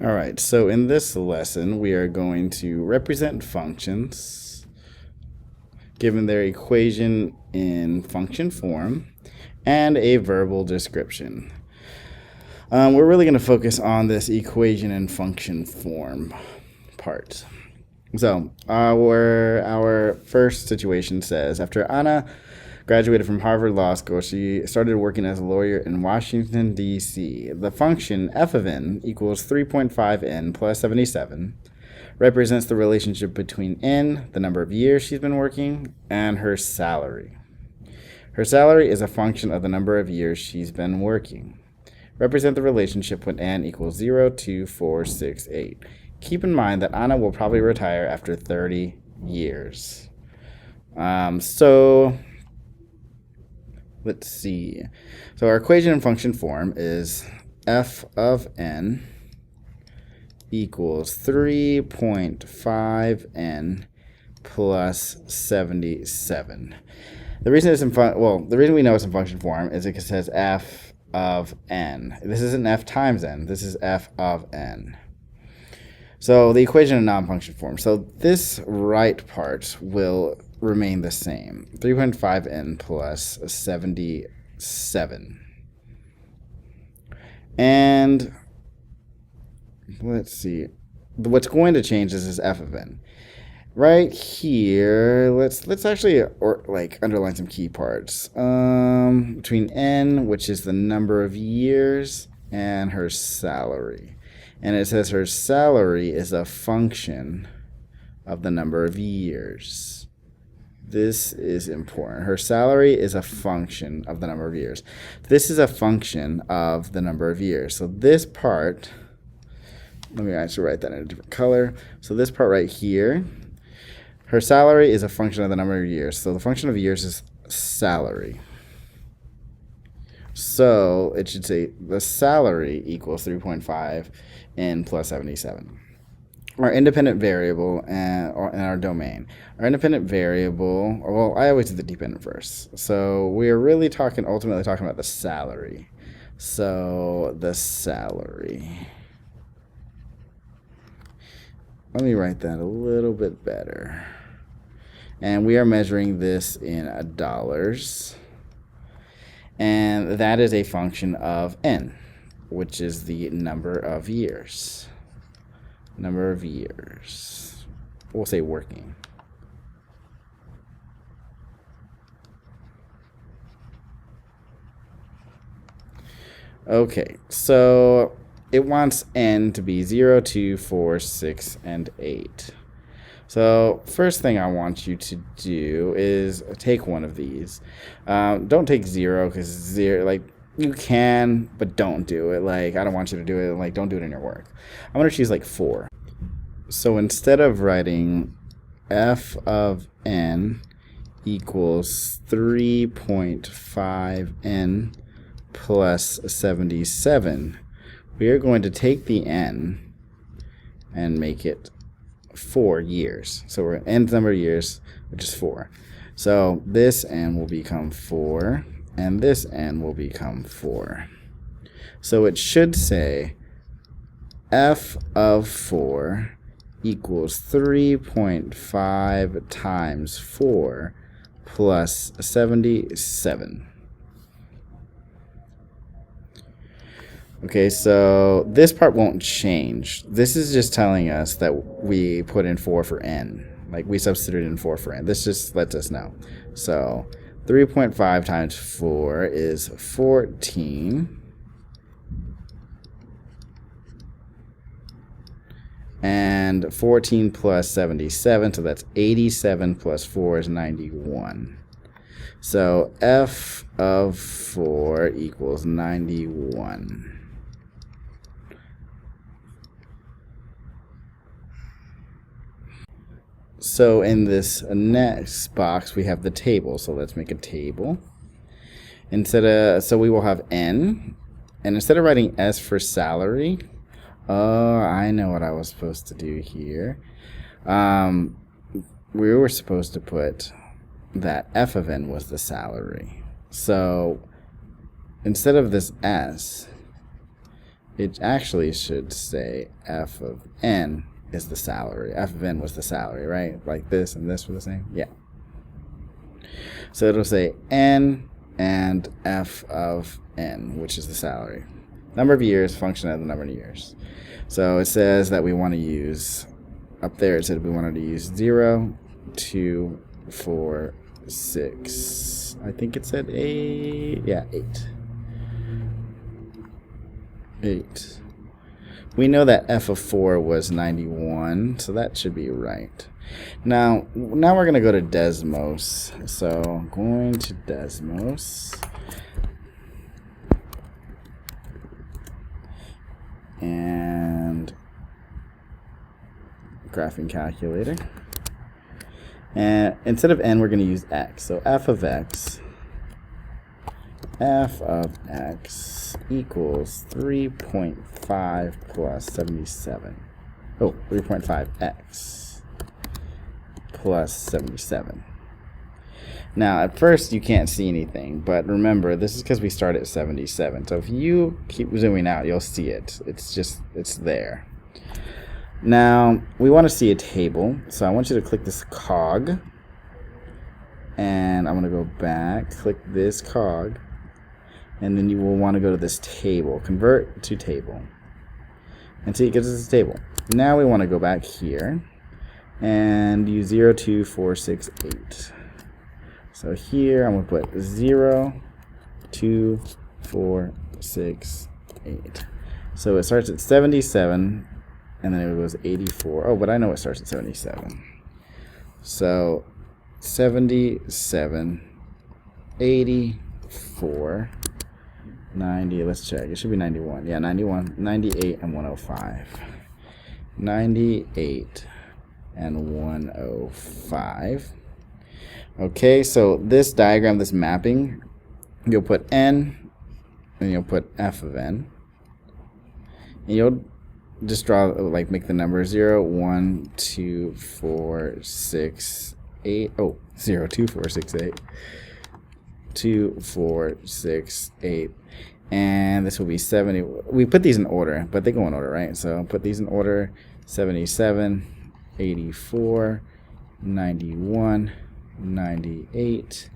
All right, so in this lesson, we are going to represent functions given their equation in function form and a verbal description. We're really going to focus on this equation in function form part. So our first situation says, after Anna graduated from Harvard Law School, she started working as a lawyer in Washington, D.C. The function f of n equals 3.5n plus 77 represents the relationship between n, the number of years she's been working, and her salary. Her salary is a function of the number of years she's been working. Represent the relationship when n equals 0, 2, 4, 6, 8. Keep in mind that Anna will probably retire after 30 years. So let's see. So our equation in function form is f of n equals 3.5n plus 77. The reason it's the reason we know it's in function form is because it says f of n. This isn't f times n. This is f of n. So the equation in non-function form. So this right part will remain the same. 3.5n plus 77. And let's see. What's going to change is f of n. Right here, let's actually underline some key parts. Between n, which is the number of years, and her salary. And it says her salary is a function of the number of years. This is important. Her salary is a function of the number of years. This is a function of the number of years. So this part, let me actually write that in a different color. So this part right here, her salary is a function of the number of years. So the function of years is salary. So it should say the salary equals 3.5 n plus 77. Our independent variable and our domain. Our independent variable, well, I always do the dependent first. So we are really ultimately talking about the salary. So the salary. Let me write that a little bit better. And we are measuring this in dollars. And that is a function of n, which is the number of years. Number of years. We'll say working. Okay, so it wants n to be 0, 2, 4, 6, and 8. So first thing I want you to do is take one of these. Don't take 0 because 0, you can, but don't do it. I don't want you to do it. Don't do it in your work. I'm going to choose 4. So instead of writing f of n equals 3.5n plus 77, we are going to take the n and make it 4 years. So we're nth number of years, which is 4. So this n will become 4, and this n will become 4. So it should say f of 4 equals 3.5 times 4 plus 77. Okay, so this part won't change. This is just telling us that we put in 4 for n. We substituted in 4 for n. This just lets us know. So 3.5 times 4 is 14. And 14 plus 77, so that's 87 plus 4 is 91. So f of 4 equals 91. So in this next box, we have the table. So let's make a table. So we will have n. And instead of writing S for salary, oh, I know what I was supposed to do here. We were supposed to put that f of n was the salary. So instead of this S, it actually should say f of n is the salary. F of n was the salary, right? Like this and this were the same? Yeah. So it'll say n and f of n, which is the salary. Number of years, function of the number of years. So it says that we want to use, up there it said we wanted to use 0, 2, 4, 6. I think it said 8. Yeah, 8. 8. We know that f of 4 was 91, so that should be right. Now we're going to go to Desmos. So going to Desmos. And graphing calculator. And instead of n, we're going to use x. So f of x equals 3.5 plus 77. Oh, 3.5x plus 77. Now, at first, you can't see anything, but remember, this is because we start at 77. So if you keep zooming out, you'll see it. It's there. Now, we want to see a table, so I want you to click this cog, and I'm going to go back, click this cog, and then you will want to go to this table, convert to table, and see it gives us a table. Now we want to go back here, and use 0, 2, 4, 6, 8. So here I'm going to put 0, 2, 4, 6, 8. So it starts at 77, and then it goes 84. Oh, but I know it starts at 77. So 77, 84, 90. Let's check. It should be 91. Yeah, 91, 98, and 105. 98 and 105. Okay, so this diagram, this mapping, you'll put n, and you'll put f of n. And you'll just draw, like, make the number 0, 1, 2, 4, 6, 8. Oh, 0, 2, 4, 6, 8. 2, 4, 6, 8. And this will be 70. We put these in order, but they go in order, right? So put these in order. 77, 84, 91, 98,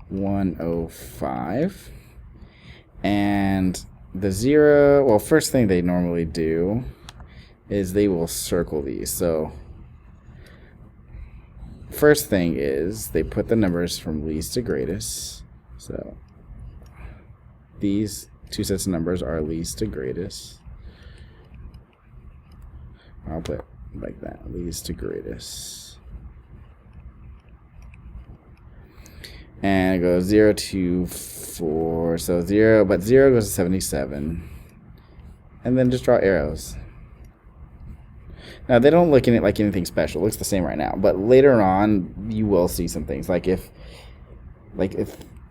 105. And the 0, well, first thing they normally do is they will circle these. So first thing is they put the numbers from least to greatest. So these two sets of numbers are least to greatest. I'll put like that, least to greatest. And it goes 0, 2, 4. So 0, but 0 goes to 77. And then just draw arrows. Now, they don't look in it like anything special. It looks the same right now. But later on, you will see some things. Like if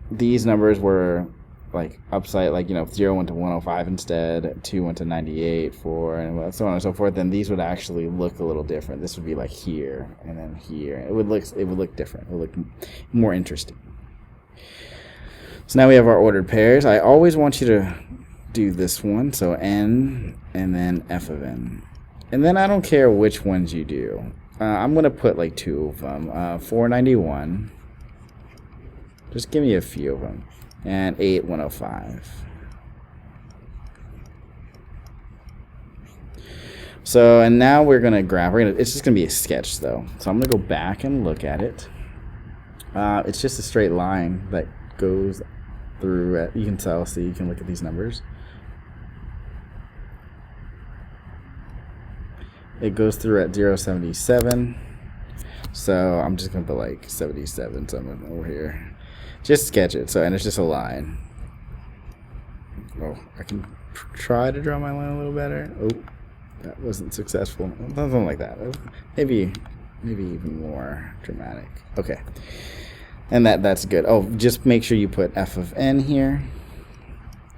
these numbers were like upside, like, 0 went to 105 instead, 2 went to 98, 4, and so on and so forth, then these would actually look a little different. This would be like here and then here. It would look different. It would look more interesting. So now we have our ordered pairs. I always want you to do this one. So n and then f of n. And then I don't care which ones you do. I'm going to put like 2 of them. 491. Just give me a few of them. And 8, 105. So, and now we're going to graph. It's just going to be a sketch, though. So I'm going to go back and look at it. It's just a straight line that goes through. You can tell, so you can look at these numbers. It goes through at 0.77. So I'm just going to put like 77 something over here. Just sketch it. So, and it's just a line. Oh, I can try to draw my line a little better. Oh, that wasn't successful. Something like that. Maybe even more dramatic. Okay. And that's good. Oh, just make sure you put f of n here.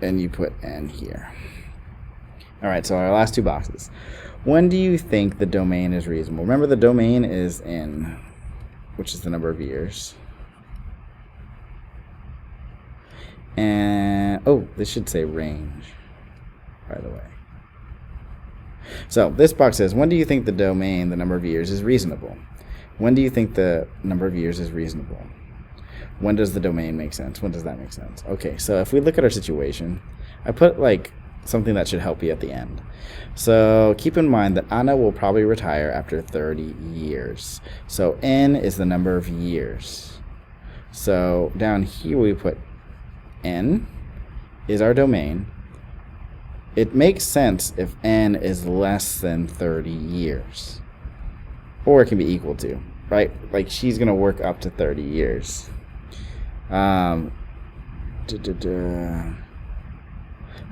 And you put n here. All right, so our last two boxes. When do you think the domain is reasonable? Remember, the domain is n, which is the number of years. And, oh, this should say range, by the way. So this box says, when do you think the domain, the number of years, is reasonable? When do you think the number of years is reasonable? When does the domain make sense? When does that make sense? Okay, so if we look at our situation, I put like something that should help you at the end. So keep in mind that Anna will probably retire after 30 years. So N is the number of years. So down here we put N is our domain. It makes sense if N is less than 30 years. Or it can be equal to, right? Like she's going to work up to 30 years. I'm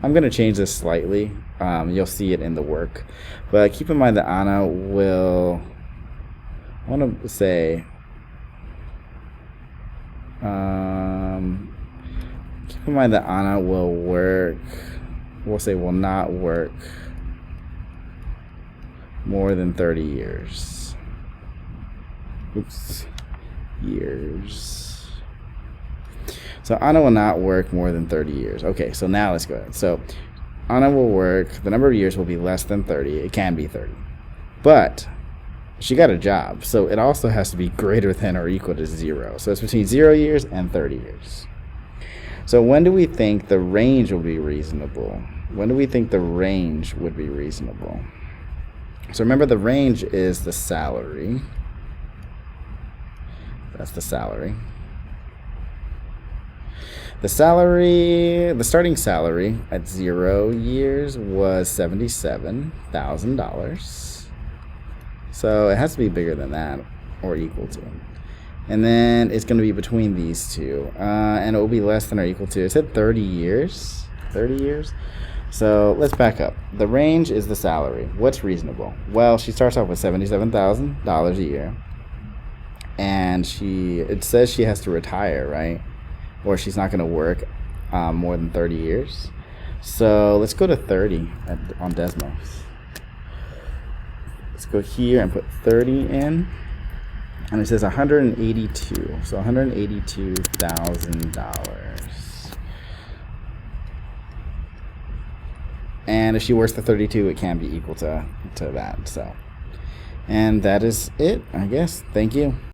going to change this slightly. You'll see it in the work. But keep in mind that Anna will, I want to say, keep in mind that Anna will work, we'll say will not work more than 30 years. Oops. Years. So Anna will not work more than 30 years. Okay, so now let's go ahead. So Anna will work, the number of years will be less than 30. It can be 30. But she got a job, so it also has to be greater than or equal to 0. So it's between 0 years and 30 years. So when do we think the range will be reasonable? When do we think the range would be reasonable? So remember, the range is the salary. That's the salary. The starting salary at 0 years was $77,000. So it has to be bigger than that or equal to. And then it's going to be between these two. And it will be less than or equal to, it said 30 years. 30 years. So let's back up. The range is the salary. What's reasonable? Well, she starts off with $77,000 a year. And it says she has to retire, right? Or she's not going to work more than 30 years. So let's go to 30 on Desmos. Let's go here and put 30 in. And it says 182. So $182,000. And if she works the 32, it can be equal to that. So, and that is it, I guess. Thank you.